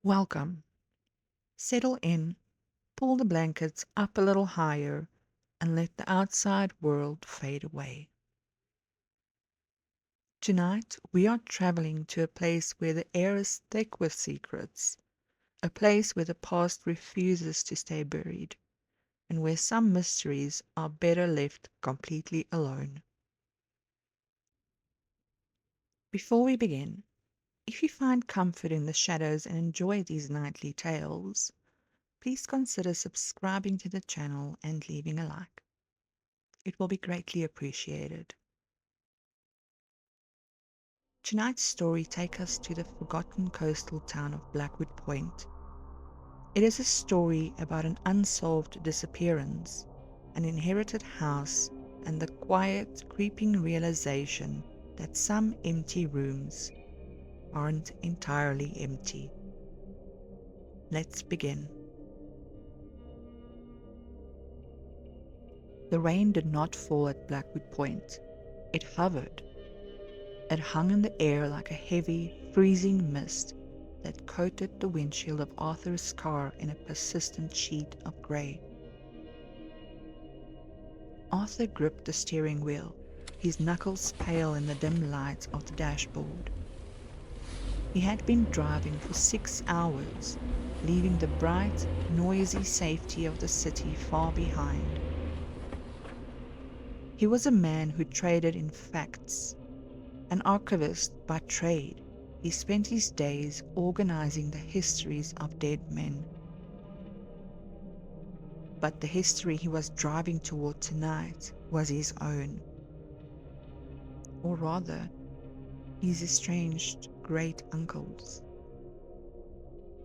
Welcome. Settle in, pull the blankets up a little higher, and let the outside world fade away. Tonight, we are traveling to a place where the air is thick with secrets, a place where the past refuses to stay buried, and where some mysteries are better left completely alone. Before we begin, if you find comfort in the shadows and enjoy these nightly tales, please consider subscribing to the channel and leaving a like. It will be greatly appreciated. Tonight's story takes us to the forgotten coastal town of Blackwood Point. It is a story about an unsolved disappearance, an inherited house, and the quiet, creeping realization that some empty rooms aren't entirely empty. Let's begin. The rain did not fall at Blackwood Point. It hovered. It hung in the air like a heavy, freezing mist that coated the windshield of Arthur's car in a persistent sheet of grey. Arthur gripped the steering wheel, his knuckles pale in the dim light of the dashboard. He had been driving for 6 hours, leaving the bright, noisy safety of the city far behind. He was a man who traded in facts. An archivist by trade, he spent his days organizing the histories of dead men. But the history he was driving toward tonight was his own. Or rather, his estranged great-uncle's.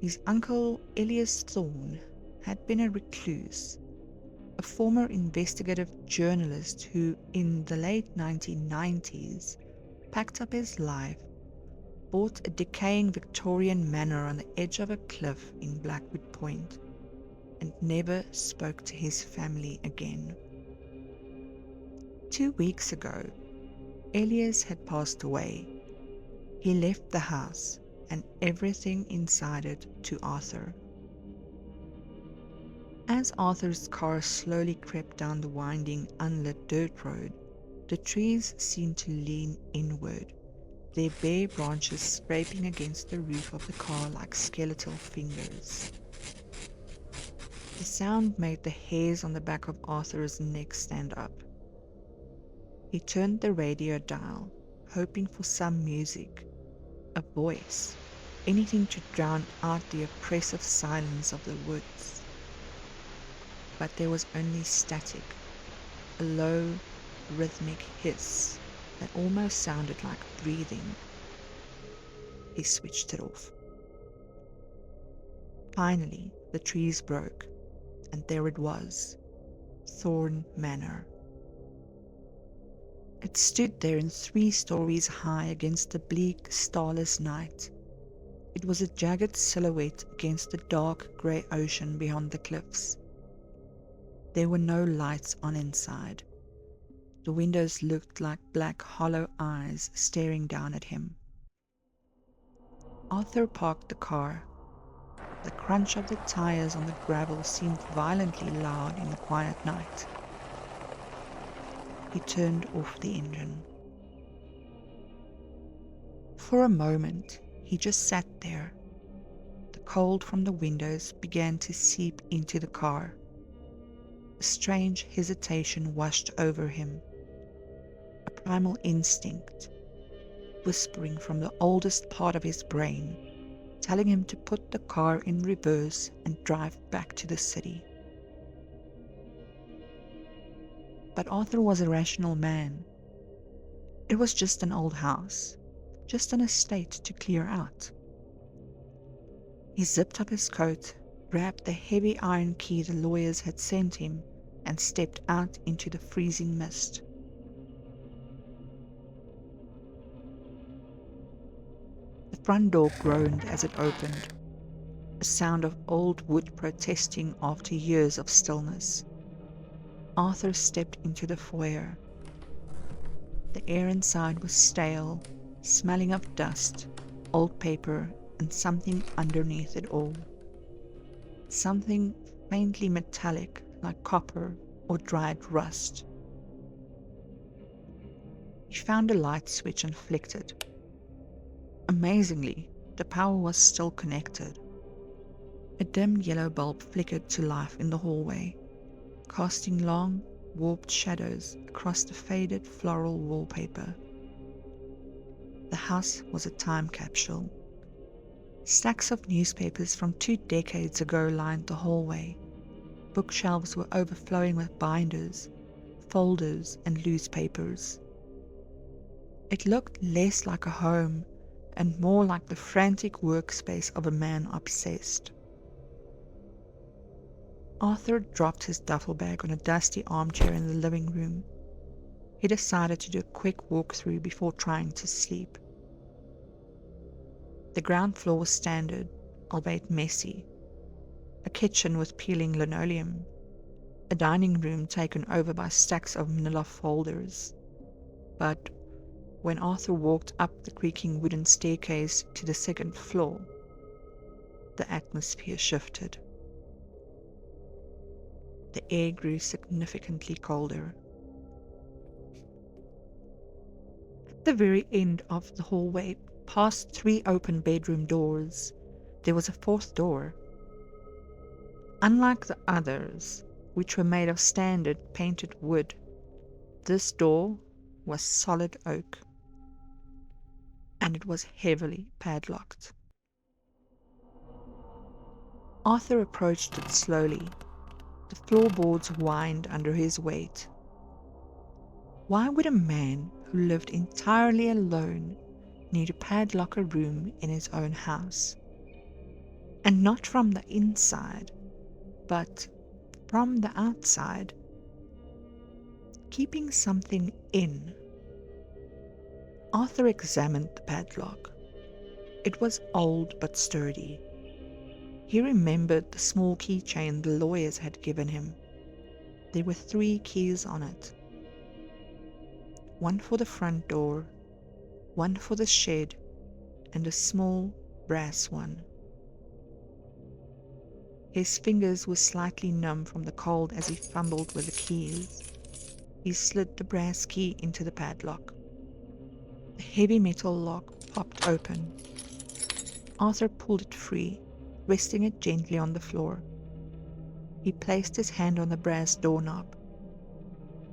His uncle, Elias Thorne, had been a recluse, a former investigative journalist who, in the late 1990s, packed up his life, bought a decaying Victorian manor on the edge of a cliff in Blackwood Point, and never spoke to his family again. 2 weeks ago, Elias had passed away. He left the house and everything inside it to Arthur. As Arthur's car slowly crept down the winding, unlit dirt road, the trees seemed to lean inward, their bare branches scraping against the roof of the car like skeletal fingers. The sound made the hairs on the back of Arthur's neck stand up. He turned the radio dial, hoping for some music, a voice, anything to drown out the oppressive silence of the woods. But there was only static, a low, rhythmic hiss that almost sounded like breathing. He switched it off. Finally, the trees broke, and there it was, Thorne Manor. It stood there in 3 stories high against the bleak, starless night. It was a jagged silhouette against the dark, grey ocean beyond the cliffs. There were no lights on inside. The windows looked like black, hollow eyes staring down at him. Arthur parked the car. The crunch of the tires on the gravel seemed violently loud in the quiet night. He turned off the engine. For a moment, he just sat there. The cold from the windows began to seep into the car. A strange hesitation washed over him. A primal instinct, whispering from the oldest part of his brain, telling him to put the car in reverse and drive back to the city. But Arthur was a rational man. It was just an old house, just an estate to clear out. He zipped up his coat, grabbed the heavy iron key the lawyers had sent him, and stepped out into the freezing mist. The front door groaned as it opened, a sound of old wood protesting after years of stillness. Arthur stepped into the foyer. The air inside was stale, smelling of dust, old paper, and something underneath it all. Something faintly metallic, like copper or dried rust. He found a light switch and flicked it. Amazingly, the power was still connected. A dim yellow bulb flickered to life in the hallway, casting long, warped shadows across the faded floral wallpaper. The house was a time capsule. Stacks of newspapers from 2 decades ago lined the hallway. Bookshelves were overflowing with binders, folders, and loose papers. It looked less like a home and more like the frantic workspace of a man obsessed. Arthur dropped his duffel bag on a dusty armchair in the living room. He decided to do a quick walkthrough before trying to sleep. The ground floor was standard, albeit messy. A kitchen with peeling linoleum. A dining room taken over by stacks of manila folders. But when Arthur walked up the creaking wooden staircase to the 2nd floor, the atmosphere shifted. The air grew significantly colder. At the very end of the hallway, past 3 open bedroom doors, there was a 4th door. Unlike the others, which were made of standard painted wood, this door was solid oak, and it was heavily padlocked. Arthur approached it slowly. The floorboards whined under his weight. Why would a man who lived entirely alone need to padlock a room in his own house? And not from the inside, but from the outside. Keeping something in. Arthur examined the padlock. It was old but sturdy. He remembered the small keychain the lawyers had given him. There were 3 keys on it. 1 for the front door, 1 for the shed, and a small brass one. His fingers were slightly numb from the cold as he fumbled with the keys. He slid the brass key into the padlock. The heavy metal lock popped open. Arthur pulled it free, resting it gently on the floor. He placed his hand on the brass doorknob.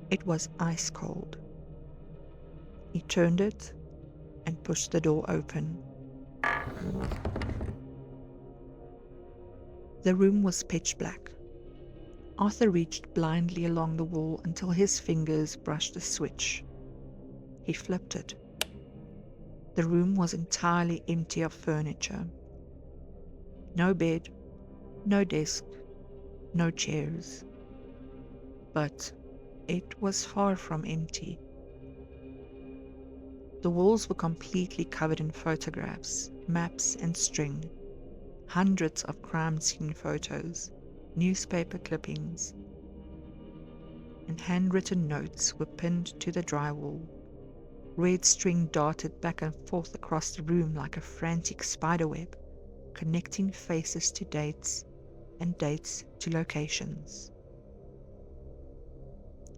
It was ice cold. He turned it and pushed the door open. The room was pitch black. Arthur reached blindly along the wall until his fingers brushed the switch. He flipped it. The room was entirely empty of furniture. No bed, no desk, no chairs. But it was far from empty. The walls were completely covered in photographs, maps, and string. Hundreds of crime scene photos, newspaper clippings, and handwritten notes were pinned to the drywall. Red string darted back and forth across the room like a frantic spiderweb, connecting faces to dates and dates to locations.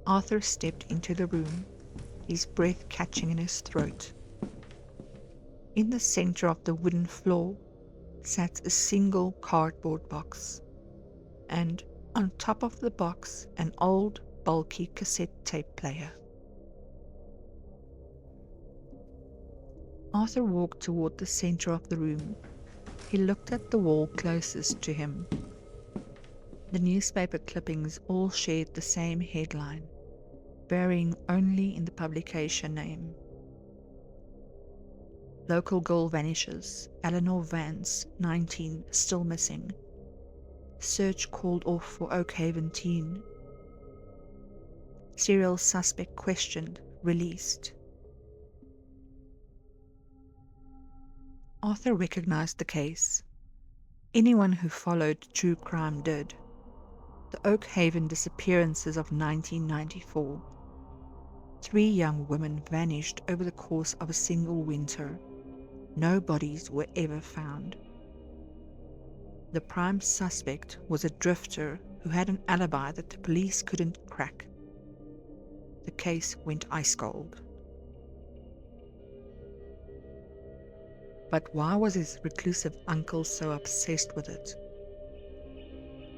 Arthur stepped into the room, his breath catching in his throat. In the center of the wooden floor sat a single cardboard box, and on top of the box an old, bulky cassette tape player. Arthur walked toward the center of the room. He looked at the wall closest to him. The newspaper clippings all shared the same headline, varying only in the publication name. Local girl vanishes. Eleanor Vance, 19, still missing. Search called off for Oak Haven teen. Serial suspect questioned, released. Arthur recognized the case. Anyone who followed true crime did. The Oak Haven disappearances of 1994. 3 young women vanished over the course of a single winter. No bodies were ever found. The prime suspect was a drifter who had an alibi that the police couldn't crack. The case went ice cold. But why was his reclusive uncle so obsessed with it?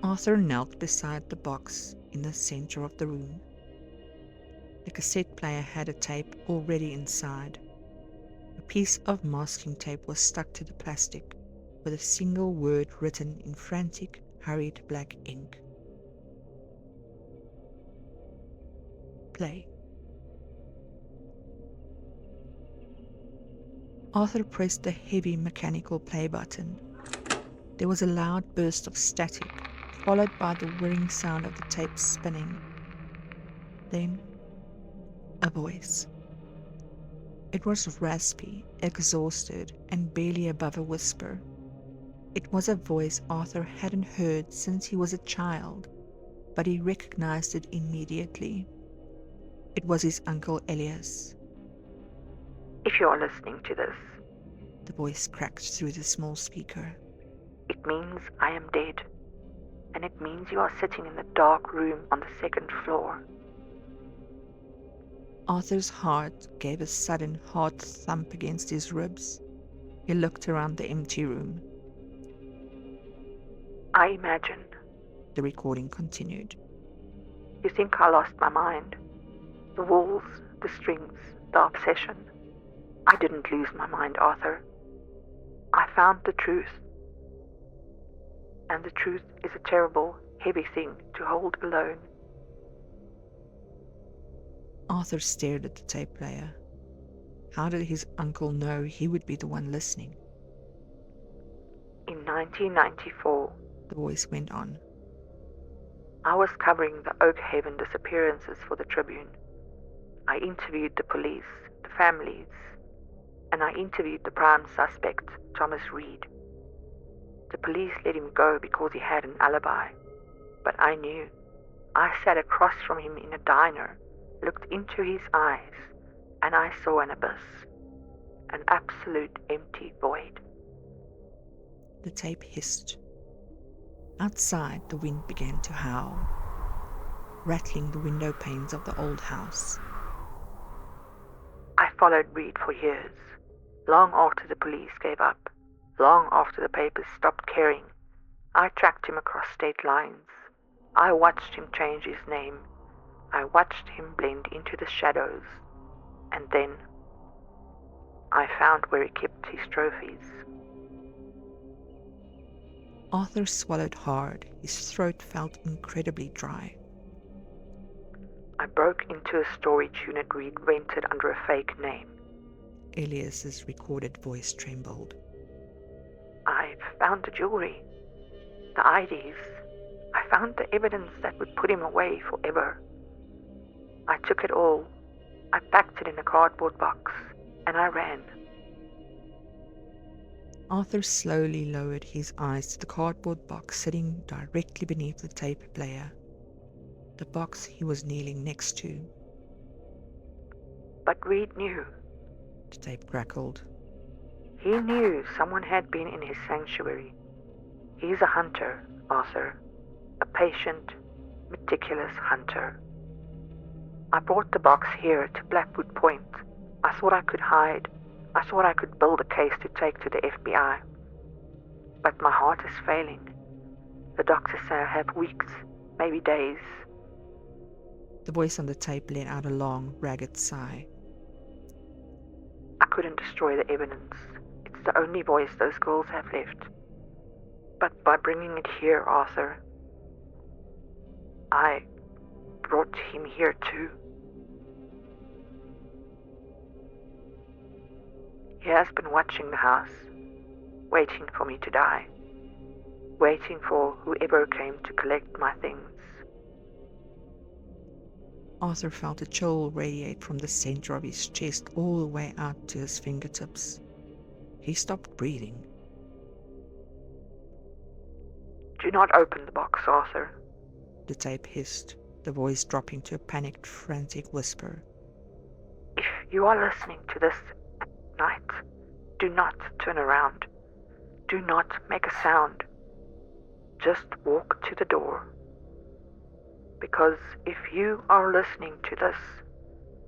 Arthur knelt beside the box in the center of the room. The cassette player had a tape already inside. A piece of masking tape was stuck to the plastic, with a single word written in frantic, hurried black ink. Play. Arthur pressed the heavy mechanical play button. There was a loud burst of static, followed by the whirring sound of the tape spinning. Then, a voice. It was raspy, exhausted, and barely above a whisper. It was a voice Arthur hadn't heard since he was a child, but he recognized it immediately. It was his Uncle Elias. If you are listening to this, The voice cracked through the small speaker. it means I am dead, and it means you are sitting in the dark room on the second floor. Arthur's heart gave a sudden hard thump against his ribs. He looked around the empty room. I imagine. The recording continued. You think I lost my mind? The walls, the strings, the obsession. I didn't lose my mind, Arthur. I found the truth. And the truth is a terrible, heavy thing to hold alone. Arthur stared at the tape player. How did his uncle know he would be the one listening? In 1994, The voice went on. I was covering the Oakhaven disappearances for the Tribune. I interviewed the police, the families, and I interviewed the prime suspect, Thomas Reed. The police let him go because he had an alibi, but I knew. I sat across from him in a diner, looked into his eyes, and I saw an abyss, an absolute empty void. The tape hissed. Outside, the wind began to howl, rattling the window panes of the old house. I followed Reed for years, long after the police gave up, long after the papers stopped caring. I tracked him across state lines. I watched him change his name. I watched him blend into the shadows. And then I found where he kept his trophies. Arthur swallowed hard. His throat felt incredibly dry. I broke into a storage unit Reed rented under a fake name. Elias's recorded voice trembled. I found the jewelry, the IDs. I found the evidence that would put him away forever. I took it all. I packed it in a cardboard box, and I ran. Arthur slowly lowered his eyes to the cardboard box sitting directly beneath the tape player, the box he was kneeling next to. But Reed knew. The tape crackled. He knew someone had been in his sanctuary. He's a hunter, Arthur. A patient, meticulous hunter. I brought the box here to Blackwood Point. I thought I could hide. I thought I could build a case to take to the FBI. But my heart is failing. The doctors say I have weeks, maybe days. The voice on the tape let out a long, ragged sigh. I couldn't destroy the evidence. It's the only voice those girls have left. But by bringing it here, Arthur, I brought him here too. He has been watching the house, waiting for me to die, waiting for whoever came to collect my things. Arthur felt a chill radiate from the center of his chest all the way out to his fingertips. He stopped breathing. Do not open the box, Arthur. The tape hissed, the voice dropping to a panicked, frantic whisper. If you are listening to this at night, Do not turn around. Do not make a sound. Just walk to the door. Because if you are listening to this,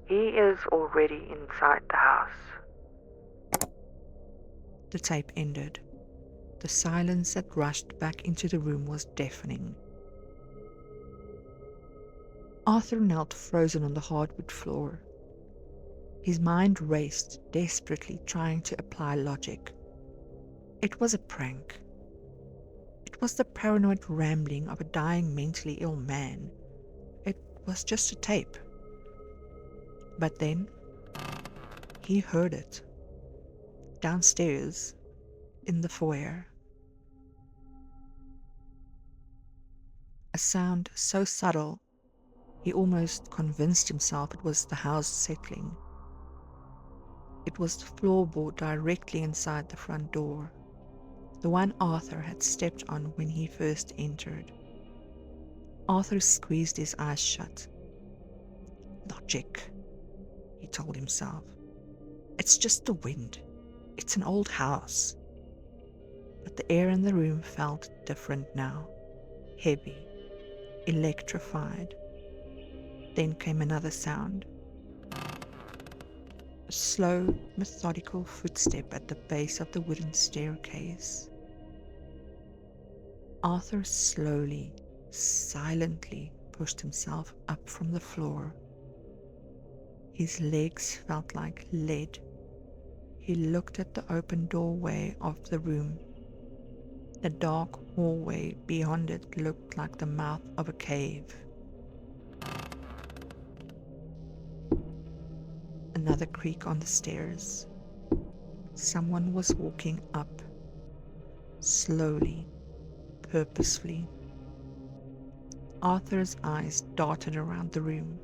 he is already inside the house. The tape ended. The silence that rushed back into the room was deafening. Arthur knelt frozen on the hardwood floor. His mind raced, desperately trying to apply logic. It was a prank. It was the paranoid rambling of a dying mentally ill man. It was just a tape. But then, he heard it. Downstairs, in the foyer. A sound so subtle, he almost convinced himself it was the house settling. It was the floorboard directly inside the front door, the one Arthur had stepped on when he first entered. Arthur squeezed his eyes shut. Logic, he told himself. It's just the wind. It's an old house. But the air in the room felt different now. Heavy, electrified. Then came another sound. A slow, methodical footstep at the base of the wooden staircase. Arthur slowly, silently pushed himself up from the floor. His legs felt like lead. He looked at the open doorway of the room. The dark hallway beyond it looked like the mouth of a cave. Another creak on the stairs. Someone was walking up, slowly, purposefully. Arthur's eyes darted around the room.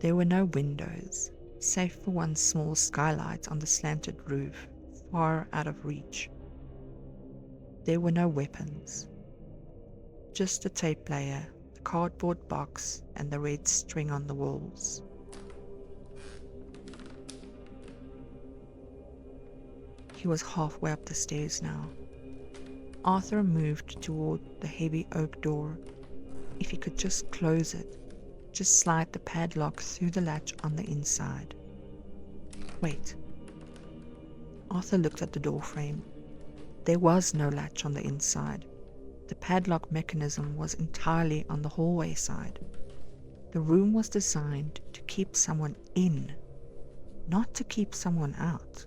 There were no windows, save for one small skylight on the slanted roof, far out of reach. There were no weapons, just a tape player, the cardboard box, and the red string on the walls. He was halfway up the stairs now. Arthur moved toward the heavy oak door. If he could just close it, just slide the padlock through the latch on the inside. Wait. Arthur looked at the door frame. There was no latch on the inside. The padlock mechanism was entirely on the hallway side. The room was designed to keep someone in, not to keep someone out.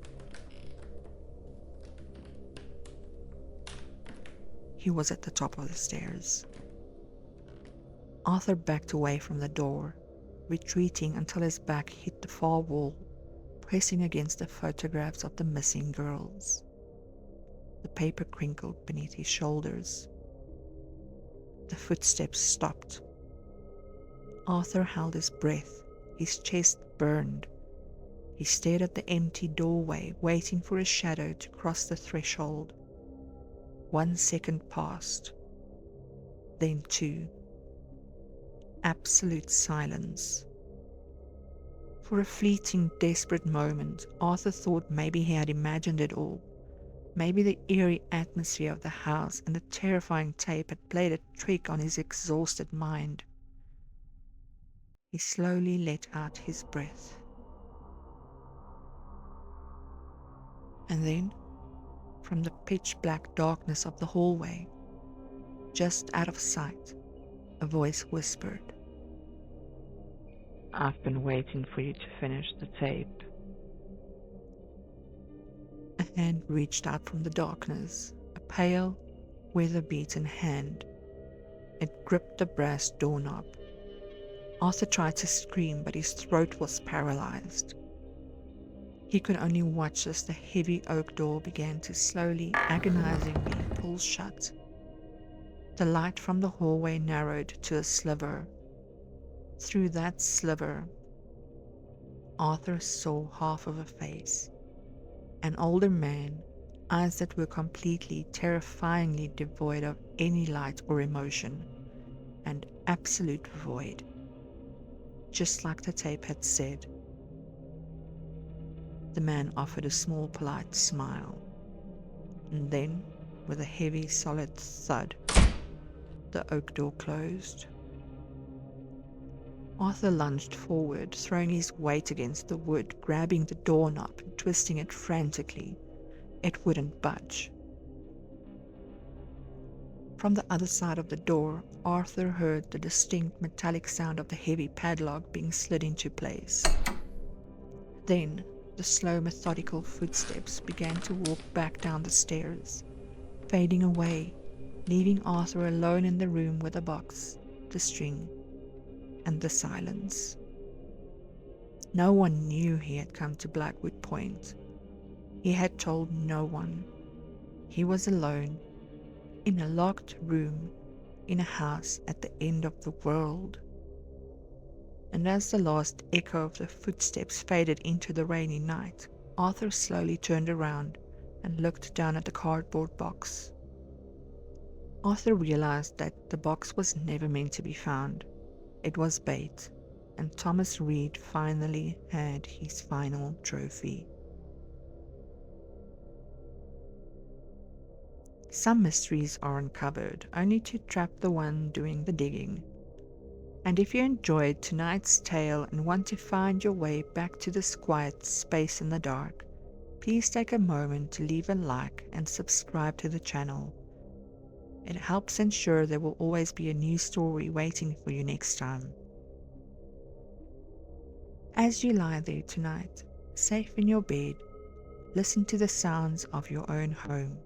He was at the top of the stairs. Arthur backed away from the door, retreating until his back hit the far wall, pressing against the photographs of the missing girls. The paper crinkled beneath his shoulders. The footsteps stopped. Arthur held his breath, his chest burned. He stared at the empty doorway, waiting for a shadow to cross the threshold. 1 second passed, then 2. Absolute silence. For a fleeting, desperate moment, Arthur thought maybe he had imagined it all. Maybe the eerie atmosphere of the house and the terrifying tape had played a trick on his exhausted mind. He slowly let out his breath. And then, from the pitch-black darkness of the hallway, just out of sight, a voice whispered, "I've been waiting for you to finish the tape." A hand reached out from the darkness, a pale, weather-beaten hand. It gripped the brass doorknob. Arthur tried to scream, but his throat was paralyzed. He could only watch as the heavy oak door began to slowly, agonizingly pull shut. The light from the hallway narrowed to a sliver. Through that sliver, Arthur saw half of a face. An older man, eyes that were completely, terrifyingly devoid of any light or emotion, and absolute void. Just like the tape had said. The man offered a small, polite smile. And then, with a heavy, solid thud, the oak door closed. Arthur lunged forward, throwing his weight against the wood, grabbing the doorknob and twisting it frantically. It wouldn't budge. From the other side of the door, Arthur heard the distinct metallic sound of the heavy padlock being slid into place. Then, the slow, methodical footsteps began to walk back down the stairs, fading away, leaving Arthur alone in the room with the box, the string, and the silence. No one knew he had come to Blackwood Point. He had told no one. He was alone, in a locked room, in a house at the end of the world. And as the last echo of the footsteps faded into the rainy night, Arthur slowly turned around and looked down at the cardboard box. Arthur realized that the box was never meant to be found. It was bait, and Thomas Reed finally had his final trophy. Some mysteries are uncovered, only to trap the one doing the digging. And if you enjoyed tonight's tale and want to find your way back to this quiet space in the dark, please take a moment to leave a like and subscribe to the channel. It helps ensure there will always be a new story waiting for you next time. As you lie there tonight, safe in your bed, listen to the sounds of your own home.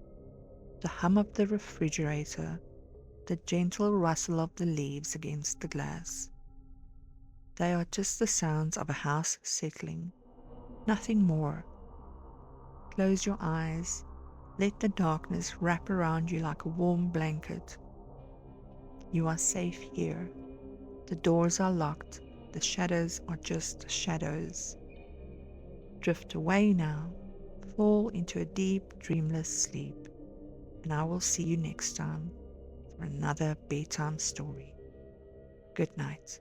The hum of the refrigerator, the gentle rustle of the leaves against the glass. They are just the sounds of a house settling, nothing more. Close your eyes, let the darkness wrap around you like a warm blanket. You are safe here. The doors are locked, the shadows are just shadows. Drift away now, fall into a deep, dreamless sleep. And I will see you next time for another bedtime story. Good night.